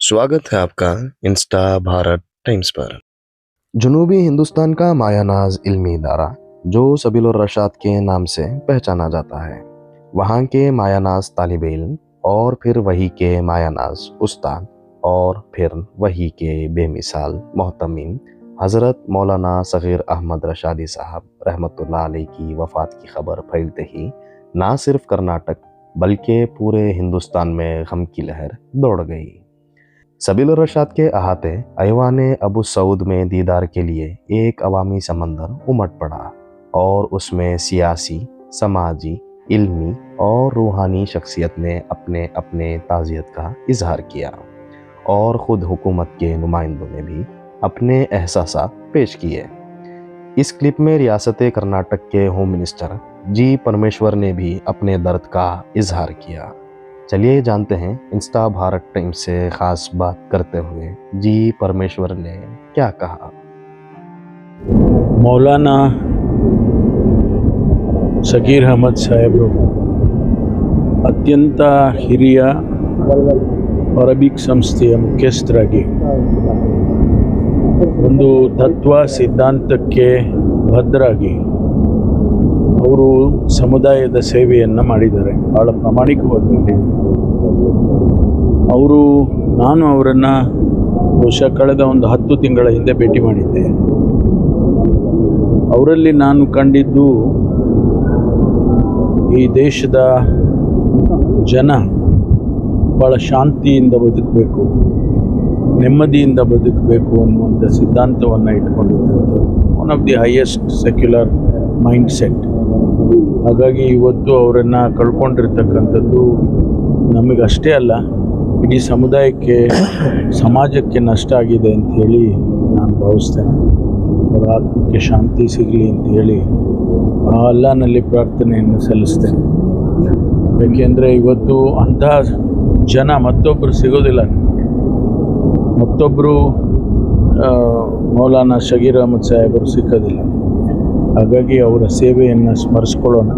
स्वागत है आपका इंस्टा भारत टाइम्स पर। जनूबी हिंदुस्तान का मायानाज इल्मी इदारा जो सबील और रशाद के नाम से पहचाना जाता है, वहाँ के मायानाज तालिब इल्म और फिर वही के मायानाज उस्ताद और फिर वही के बेमिसाल मोहतमीम हज़रत मौलाना सग़ीर अहमद रशादी साहब रहमतुल्लाह अलैह की वफ़ात की खबर फैलते ही ना सिर्फ कर्नाटक बल्कि पूरे हिंदुस्तान में गम की लहर दौड़ गई। सबील और रशाद के अहाते ऐवान अबू सऊद में दीदार के लिए एक अवामी समंदर उमड़ पड़ा और उसमें सियासी, समाजी, इल्मी और रूहानी शख्सियत ने अपने अपने ताज़ियत का इजहार किया और ख़ुद हुकूमत के नुमाइंदों ने भी अपने एहसासात पेश किए। इस क्लिप में रियासत कर्नाटक के होम मिनिस्टर जी परमेश्वर ने भी अपने दर्द का इजहार किया। चलिए जानते हैं इंस्टा भारत टाइम्स से खास बात करते हुए जी परमेश्वर ने क्या कहा। ಮೌಲಾನಾ ಸಗೀರ್ ಅಹಮದ್ ಸಾಹೇಬರು ಅತ್ಯಂತ ಹಿರಿಯ ಅರಬಿಕ್ ಸಂಸ್ಥೆಯ ಮುಖ್ಯಸ್ಥರಾಗಿ ಒಂದು ತತ್ವ ಸಿದ್ಧಾಂತಕ್ಕೆ ಬದ್ಧರಾಗಿ ಅವರು ಸಮುದಾಯದ ಸೇವೆಯನ್ನು ಮಾಡಿದ್ದಾರೆ, ಭಾಳ ಪ್ರಾಮಾಣಿಕವಾಗಿ ಮಾಡಿದ್ದಾರೆ. ನಾನು ಅವರನ್ನು ಬಹುಶಃ ಕಳೆದ ಒಂದು 10 ತಿಂಗಳ ಹಿಂದೆ ಭೇಟಿ ಮಾಡಿದ್ದೆ. ಅವರಲ್ಲಿ ನಾನು ಕಂಡಿದ್ದು ಈ ದೇಶದ ಜನ ಭಾಳ ಶಾಂತಿಯಿಂದ ಬದುಕಬೇಕು, ನೆಮ್ಮದಿಯಿಂದ ಬದುಕಬೇಕು ಅನ್ನುವಂಥ ಸಿದ್ಧಾಂತವನ್ನು ಇಟ್ಕೊಂಡಿದ್ದಂಥ one of the highest secular mindset. ಹಾಗಾಗಿ ಇವತ್ತು ಅವರನ್ನು ಕಳ್ಕೊಂಡಿರ್ತಕ್ಕಂಥದ್ದು ನಮಗಷ್ಟೇ ಅಲ್ಲ, ಇಡೀ ಸಮುದಾಯಕ್ಕೆ, ಸಮಾಜಕ್ಕೆ ನಷ್ಟ ಆಗಿದೆ ಅಂಥೇಳಿ ನಾನು ಭಾವಿಸ್ತೇನೆ. ಅವರ ಆತ್ಮಕ್ಕೆ ಶಾಂತಿ ಸಿಗಲಿ ಅಂಥೇಳಿ ಆ ಅಲ್ಲಾನಲ್ಲಿ ಪ್ರಾರ್ಥನೆಯನ್ನು ಸಲ್ಲಿಸ್ತೇನೆ. ಏಕೆಂದರೆ ಇವತ್ತು ಅಂಥ ಜನ ಮತ್ತೊಬ್ಬರು ಸಿಗೋದಿಲ್ಲ. ಮತ್ತೊಬ್ಬರು ಮೌಲಾನಾ ಸಗೀರ್ ಅಹಮದ್ ಸಾಹೇಬರು ಸಿಕ್ಕೋದಿಲ್ಲ. ಹಾಗಾಗಿ ಅವರ ಸೇವೆಯನ್ನು ಸ್ಮರಿಸ್ಕೊಳ್ಳೋಣ,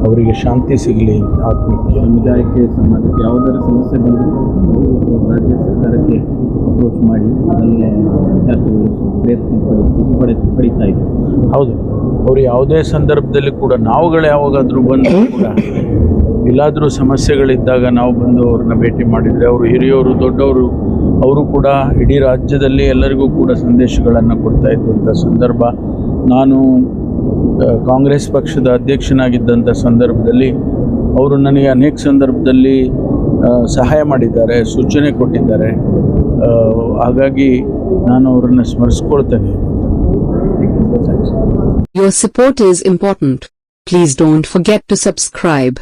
ಅವರಿಗೆ ಶಾಂತಿ ಸಿಗಲಿ ಆತ್ಮಕ್ಕೆ. ಸಮುದಾಯಕ್ಕೆ, ಸಮಾಜಕ್ಕೆ ಯಾವುದಾದ್ರೂ ಸಮಸ್ಯೆ ಬಂದರೂ ರಾಜ್ಯ ಸರ್ಕಾರಕ್ಕೆ ಅಪ್ರೋಚ್ ಮಾಡಿ ಅದನ್ನೇ ಜಾತಿಗೊಳಿಸುವ ಪ್ರಯತ್ನ ಪಡಿತಾ ಇದ್ದಾರೆ. ಹೌದು, ಅವರು ಯಾವುದೇ ಸಂದರ್ಭದಲ್ಲಿ ಕೂಡ ನಾವುಗಳು ಯಾವಾಗಾದರೂ ಬಂದು ಕೂಡ ಎಲ್ಲಾದರೂ ಸಮಸ್ಯೆಗಳಿದ್ದಾಗ ನಾವು ಬಂದು ಅವ್ರನ್ನ ಭೇಟಿ ಮಾಡಿದರೆ ಅವರು ಹಿರಿಯವರು, ದೊಡ್ಡವರು, ಅವರು ಕೂಡ ಇಡೀ ರಾಜ್ಯದಲ್ಲಿ ಎಲ್ಲರಿಗೂ ಕೂಡ ಸಂದೇಶಗಳನ್ನು ಕೊಡ್ತಾ ಇದ್ದಂಥ ಸಂದರ್ಭ. ನಾನು ಕಾಂಗ್ರೆಸ್ ಪಕ್ಷದ ಅಧ್ಯಕ್ಷನಾಗಿದ್ದಂಥ ಸಂದರ್ಭದಲ್ಲಿ ಅವರು ನನಗೆ ಅನೇಕ ಸಂದರ್ಭದಲ್ಲಿ ಸಹಾಯ ಮಾಡಿದ್ದಾರೆ, ಸೂಚನೆ ಕೊಟ್ಟಿದ್ದಾರೆ. ಹಾಗಾಗಿ ನಾನು ಅವರನ್ನು ಸ್ಮರಿಸ್ಕೊಳ್ತೇನೆ. Your support is important. Please don't forget to subscribe.